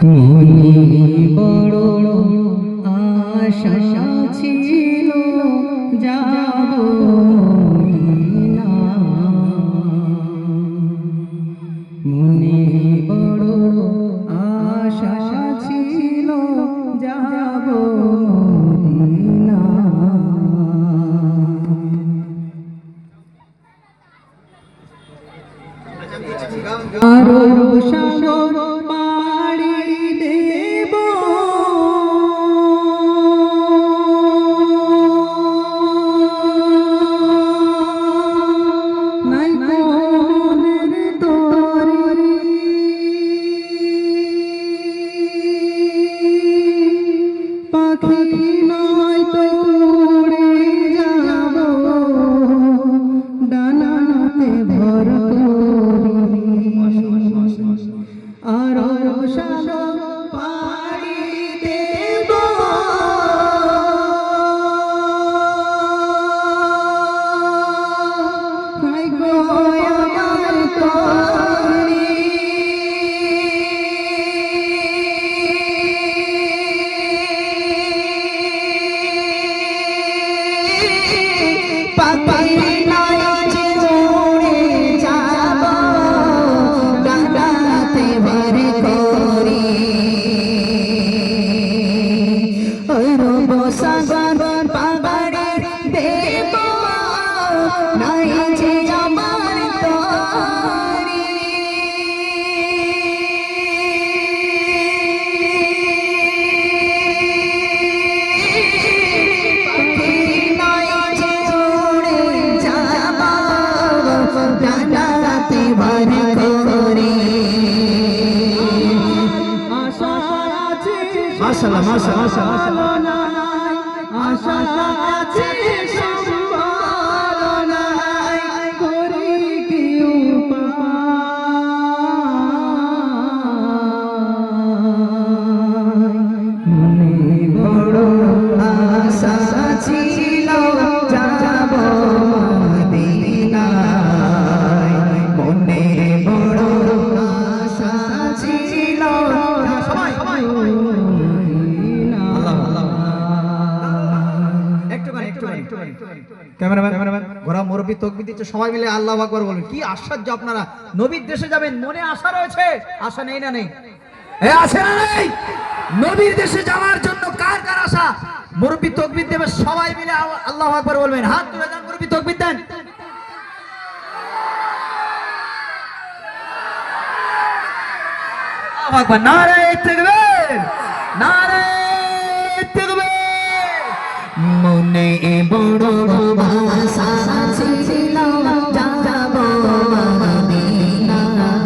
মনে বড় আশা ছিল যাব মদিনা। মনে বড় আশা ছিল যাব মদিনা। আরো সাগর পাড়ি দেব নাই কোনের তরি পাখি নয় তো উড়ে যাব ডানাতে ভর আর সাগর পাড়ি দেব নাই গো আমার তরি পাখি নাই যে উড়ে যাব ডানাতে ভর সাগর পাড়ি দেব নাই যে আমার তরি পাখি নাই যে উড়ে যাব ডানাতে ভর করে আশা আছে মাশাআল্লাহ মাশাআল্লাহ আশা আছে সম্ভাবনায় করি কি উপায় মনে বড় আশা ছিল যাব মদিনায়। মনে বড় আশা ছিল সবাই ক্যামেরাম্যান ঘোড়া মুরব্বি তকবীর দিচ্ছে, সবাই মিলে আল্লাহু আকবার বলবেন। কি আশ্চর্য, আপনারা নবীর দেশে যাবেন, মনে আশা রয়েছে, আশা নেই না নেই? আছে না নেই? নবীর দেশে যাওয়ার জন্য কার কার আশা? মুরব্বি তকবীর দেবে, সবাই মিলে আল্লাহু আকবার বলবেন। হাত তুলে দেন, মুরব্বি তকবীর দেন। আল্লাহু আকবার, নারে তাকবীর, নারে তাকবীর। মনে বড় আশা ছিল যাব মদিনায়।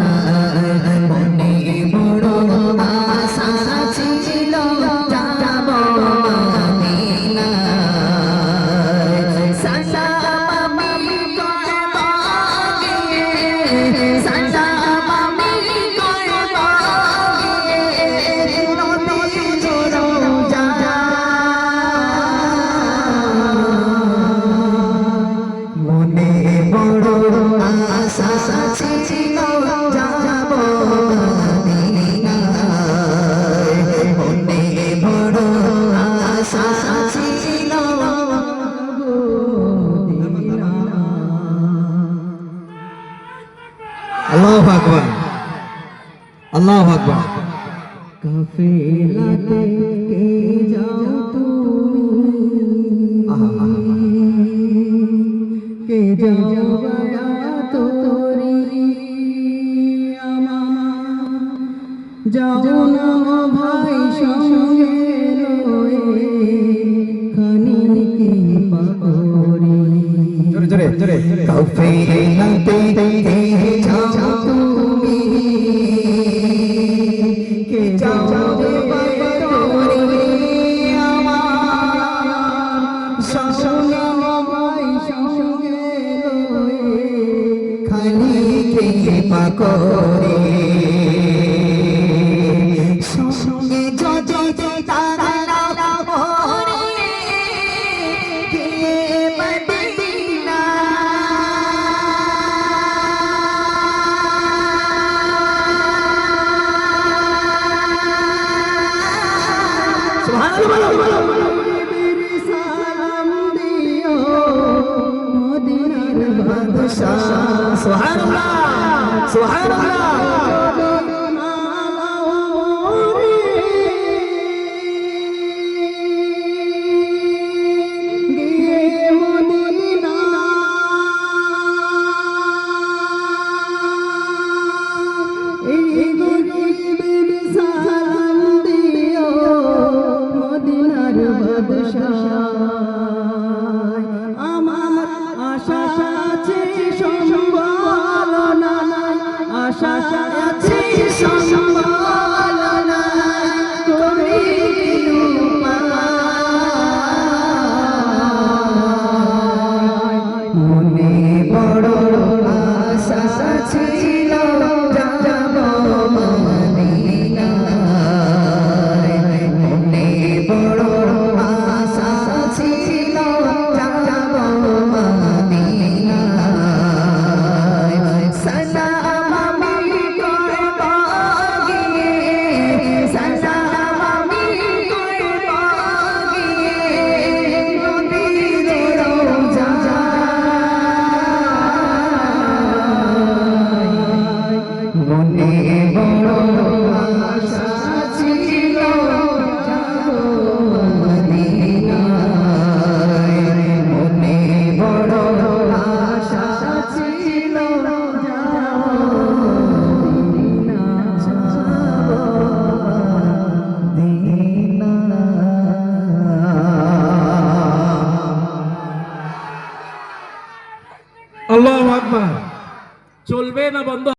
মনে বড় আশা ছিল যাব মদিনায়। সালাম আমি কয় বাগে, সালাম আমি কয় বাগে, নবী রোজা মনে বড় আশা ছিল যাব মদিনায়। মনে বড় আশা ছিল আল্লাহু আকবার, আল্লাহু আকবার। কাফেলাতে কে যাও তুমি, কে যাও গয়া তোরি আমার, যাও না ভাই সঙ্গে লয়ে খানি কি পাগরি। জোরে জোরে জোরে। কাফেলাতে কে যাও তুমি, কে যাও গয়া তোরি আমার, সঙ্গে ভাই সঙ্গে লয়ে খানি কি পাগরি। সঙ্গে যদি তারা না পড়ে কে মদিনা সালাম দিও মদিনার বাদশাহ সুবহানাল্লাহ সুবহানাল্লাহ আমার আশা আছে সম্বলনা আশা আছে সম্বলনা তুমি মনে বড় আশা ছিল যাব মদিনায় মনে বড় আশা ছিল যাব মদিনায় সালাম আমি করব গিয়ে সালাম আমি করব গিয়ে নবীর রওজায় মনে বড় আশা ছিল যাব মদিনায় মনে বড় আশা ছিল যাব মদিনা আল্লাহু আকবার। চলবে না বন্ধ?